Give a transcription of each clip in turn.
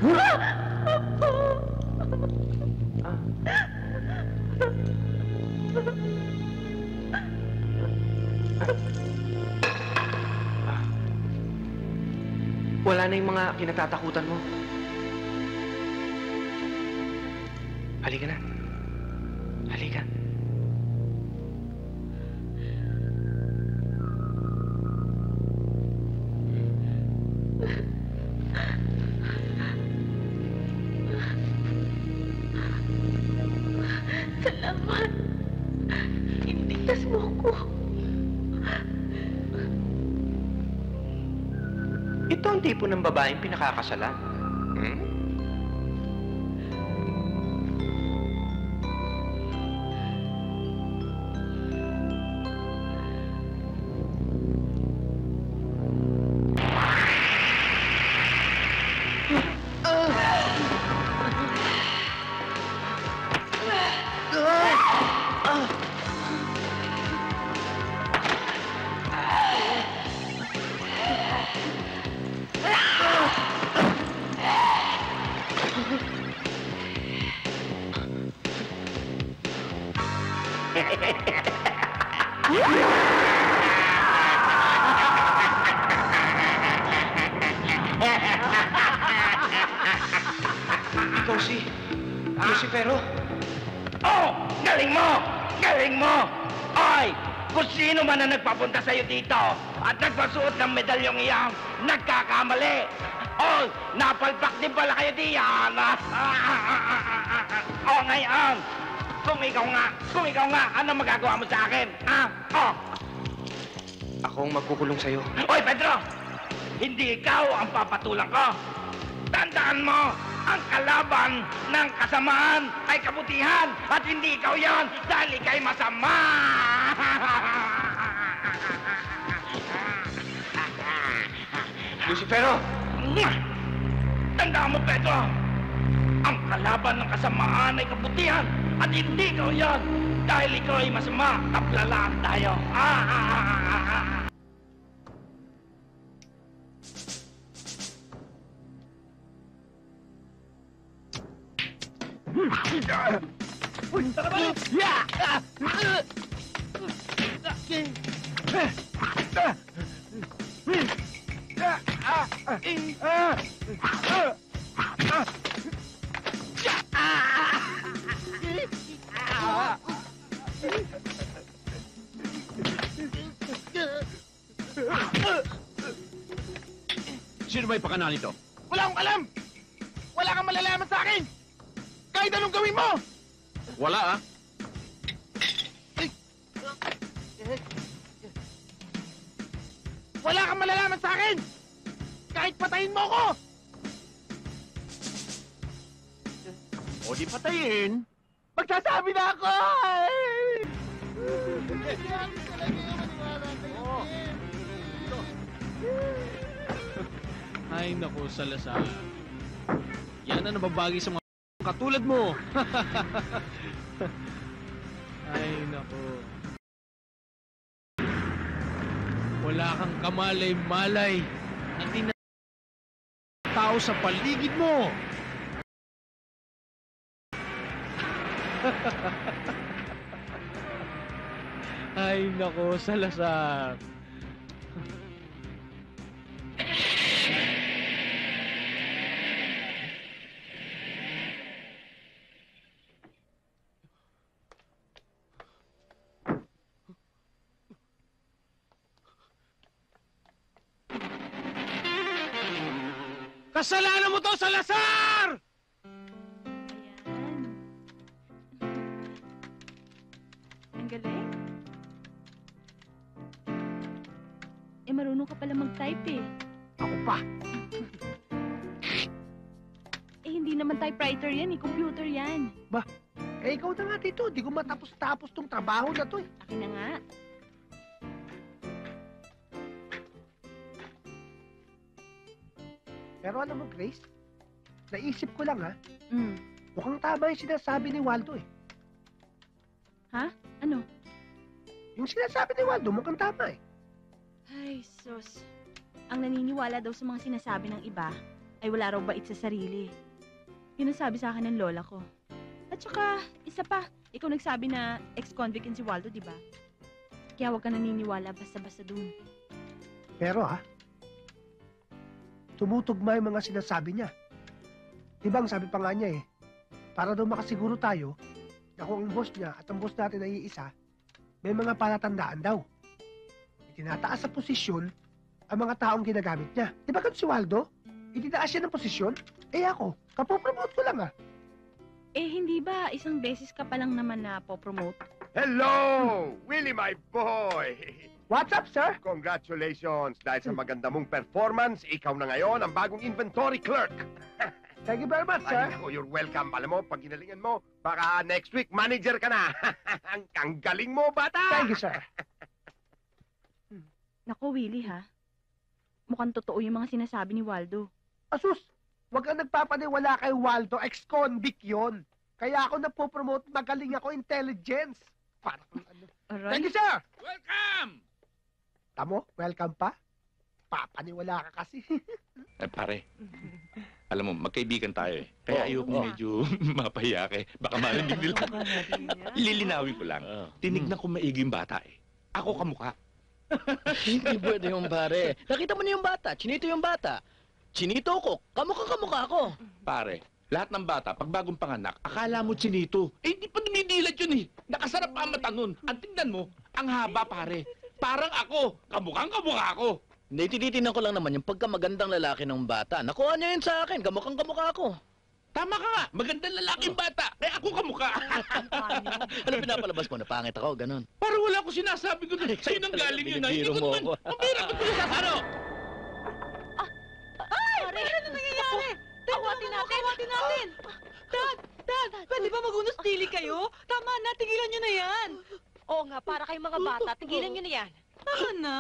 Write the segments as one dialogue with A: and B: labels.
A: Wala na yung mga kinatatakutan mo. Halika na. Halika.
B: Salamat. Tinigtas mo ko.
A: Ito ang tipo ng babaeng pinakakasalan. Hmm? Ikaw si Lucifero?
C: Oh! Galing mo! Galing mo! Ay! Kung sino man ang nagpapunta sa'yo dito at nagpasuot ng medalyong iyan, nagkakamali! Oh! Napalpak din pala kayo diyan! Oh, ngayon! Kung ikaw nga, ano magagawa mo sa akin? Oh!
A: Ako ang magkukulong sa'yo.
C: Oy, Pedro! Hindi ikaw ang papatulang ko! Tandaan mo! Ang kalaban ng kasamaan ay kabutihan at hindi ikaw yan dahil ika'y masama!
A: Lucifero!
C: Tandaan mo, Pedro! Ang kalaban ng kasamaan ay kabutihan at hindi ikaw yan dahil ikaw ay masama. Kaplalaan tayo.
D: Punta ka balik!
E: Sino may pakana nito?
D: Wala akong alam! Wala kang malalaman sa akin! Kahit anong gawin mo!
E: Wala, ah.
D: Wala kang malalaman sa akin! Kahit patayin mo ako!
E: O di patayin.
D: Magsasabi na ako!
E: Ay, naku, Salazar. Yan ang nababagi sa mga katulad mo. Ay, naku. Wala kang kamalay-malay na tao sa paligid mo. Ay, naku, Salazar. Kasalanan mo to, Salazar!
B: Ayan. Ang galing. Marunong ka pala mag-type eh.
D: Ako pa!
B: Hindi naman typewriter yan eh. Computer yan.
D: Ikaw na nga dito. Di ko matapos-tapos tong trabaho na to eh.
B: Akin na nga.
D: Pero alam mo, Grace, naisip ko lang ha,
B: Mm.
D: mukhang tama yung sinasabi ni Waldo eh.
B: Ha? Ano?
D: Yung sinasabi ni Waldo, mukhang tama eh.
B: Ay, sus. Ang naniniwala daw sa mga sinasabi ng iba ay wala raw bait sa sarili. Yun ang sabi sa akin ng lola ko. At saka, isa pa, ikaw nagsabi na ex-convict in si Waldo, di ba? Kaya huwag ka naniniwala basta-basta dun.
F: Pero tumutugma yung mga sinasabi niya. Diba ang sabi pa nga niya para daw makasiguro tayo na kung ang boss niya at ang boss natin ay iisa, may mga palatandaan daw. Itinataas sa posisyon ang mga taong ginagamit niya. Di ba ganun si Waldo? Itinaas siya ng posisyon? Ako, kapopromote ko lang
B: Hindi ba isang beses ka pa lang naman na po-promote?
G: Hello! Willie, my boy!
F: What's up, sir?
G: Congratulations! Dahil sa maganda mong performance, ikaw na ngayon ang bagong inventory clerk.
F: Thank you very much, sir.
G: Ay, naku, you're welcome. Alam mo, pag ginalingan mo, baka next week, manager ka na. Ang galing mo, bata!
F: Thank you, sir.
B: Naku, Willie ha. Mukhang totoo yung mga sinasabi ni Waldo.
F: Asus, wag kang nagpapaniwala kay Waldo, ex-convict yun. Kaya ako napopromote, magaling ako intelligence. Parang ano.
B: Aray.
F: Thank you, sir!
D: Welcome!
F: Tamo, welcome pa? Papaniwala ka kasi.
H: Pare, alam mo, magkaibigan tayo Kaya ayoko medyo mapahiya Baka malamig nila. Lilinawin ko lang. Tinignan ko maigi yung bata Ako kamukha.
E: Hindi pwede yung pare. Nakita mo na yung bata. Chinito yung bata. Chinito ko. Kamukha ko.
H: Pare, lahat ng bata, pag bagong panganak, akala mo chinito. Hindi pa dumidilat yun Nakasarap ang mata nun. Ang tingnan mo, ang haba pare. Parang ako. Kamukha ako.
E: Hindi, tinitingnan ko lang naman yung pagkamagandang lalaki ng bata. Nakuha niya yun sa akin. Kamukha ko.
H: Tama ka nga. Magandang lalaking bata. Ako kamukha.
E: Ano pinapalabas mo? Napangit ako, ganun.
H: Para wala ko sinasabi ko doon. Sa'yo nang galing yun Hindi ko naman. Mabira ko ito sa ano?
B: Pare, ano nangyayari? Kawatin natin!
I: Dad, pwede ba magunos dili kayo? Tama na, tigilan nyo na yan.
J: Oo nga, para kayong mga bata, tigilan nyo na yan.
I: Tama na.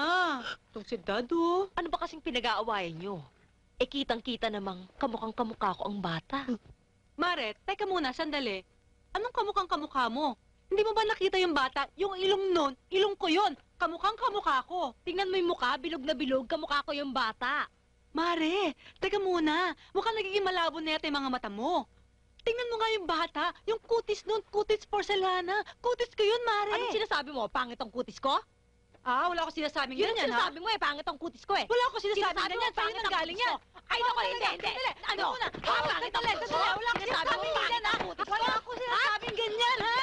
I: Itong si Dad, oh.
J: Ano ba kasing pinag-aawayan nyo? Kitang-kita namang kamukhang-kamukha ko ang bata.
I: Mare, teka muna, sandali. Anong kamukhang-kamukha mo? Hindi mo ba nakita yung bata? Yung ilong nun, ilong ko yun. Kamukhang-kamukha ko.
J: Tingnan mo yung mukha, bilog na bilog, kamukha ko yung bata.
I: Mare, teka muna. Mukhang nagiging malabo na yata yung mga mata mo. Tingnan mo nga yung bata. Yung kutis nun, kutis porcelana. Kutis ko yun, Mare.
J: Anong sinasabi mo? Pangit ang kutis ko?
I: Wala ko sinasabing
J: Yun
I: ganyan,
J: ang sinasabi mo pangit ang kutis ko
I: Wala ko sinasabing
J: Sinasabi
I: ganyan.
J: mo, pangit
I: Sa'yo
J: ang
I: galing
J: kutis
I: yan.
J: ko. Ay, naku, hindi. Ano? Pangit ang kutis ko.
I: Wala ko sinasabing ganyan, ha? Wala ko sinasabing ganyan, ha?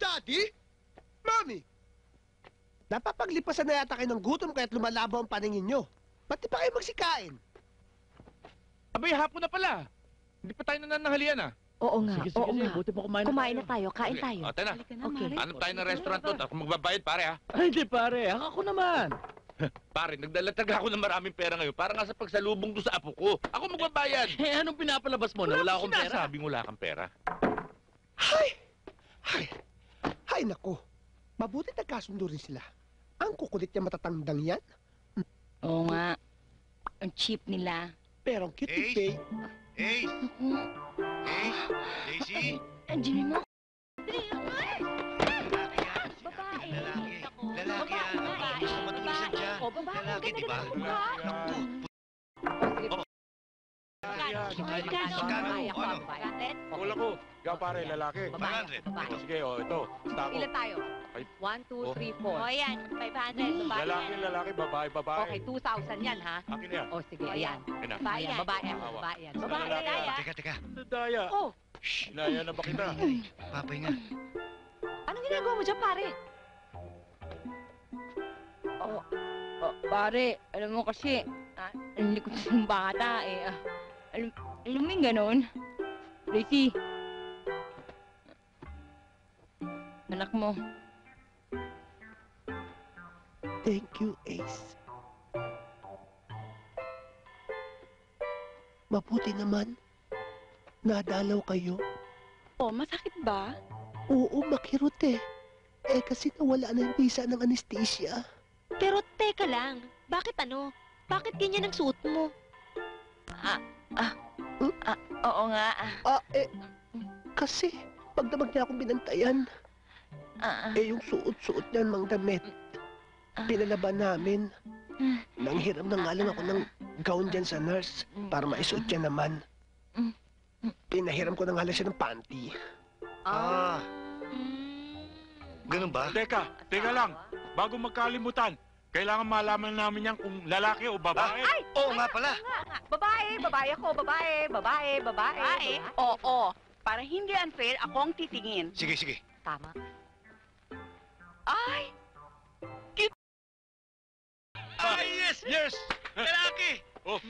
F: Daddy? Mommy? Napapaglipasan na yata kayo ng gutom kaya't lumalabo ang paningin nyo. Ba't di pa kayo magsikain?
H: Abay, hapon na pala. Hindi pa tayo nananahalian
J: Oo nga, oo nga.
E: Buti pa kumain
J: Kumain na tayo, kain tayo.
H: O, tayo na.
I: Halika na,
J: Okay.
I: Mare.
H: Hanap tayo ng restaurant doon. Ako magbabayad, pare
E: Ay, hindi pare. Ako naman.
H: Pare, nagdala talaga ako ng maraming pera ngayon. Para nga sa pagsalubong doon sa apo ko. Ako magbabayad.
E: Anong pinapalabas mo? Na wala akong pera?
H: Sinasabing wala kang pera.
F: Hay nako. Mabuti nagkasundo rin sila. Ang kukulit niya matatandang yan.
B: Oo nga. Ang cheap nila.
F: Pero ang cute ni Faye.
G: Hey! Hey! Daisy!
B: Andiyan mo.
J: Babae.
G: Lalaki yan. Gusto matulisan dyan.
J: O, babae.
G: Lalaki, di ba?
H: Wala ko. Ikaw pare, lalaki.
J: Babae.
H: Sige, ito. Stako.
J: Ilan tayo?
H: Ay.
J: 1, 2, 3, 4.
B: O yan, 500. Babae.
H: Lalaki, babae.
J: Okay, 2,000 yan, ha?
H: Akin na yan.
J: O, sige, ayan.
H: Ayan na.
J: Babae yan, babae yan,
H: Awa.
J: babae yan.
H: Babae,
J: Babae,
H: lalaki.
J: daya.
G: Teka.
H: Daya.
J: Oh,
H: Inaya na ba kita?
G: Papay nga.
J: anong ginagawa mo dyan, pare?
B: Pare, alam mo kasi, ang likod ng bata alam mo yung ganon? Ricky. Anak mo.
F: Thank you, Ace. Mabuti naman. Nadalaw kayo.
B: Oh, masakit ba?
F: Oo, makirot kasi nawala na yung visa ng anesthesia.
J: Pero teka lang, bakit ano? Bakit ganyan ang suot mo?
B: Oo nga.
F: Kasi pagdamag niya akong binantayan, yung suot-suot niyan mang damit, pinalaban namin. Nanghiram na nga lang ako ng gown dyan sa nurse para maisuot niya naman. Pinahiram ko na nga lang siya ng panty.
K: Ganun ba?
L: Teka lang. Bago magkalimutan, kailangan malaman namin yan kung lalaki o babae.
K: Ay! Oo nga pala.
M: Babae ako, babae. Oo, para hindi unfair, ako ang titingin.
K: Sige.
J: Tama.
M: Ay!
K: Yes! Lalaki!
L: Oh,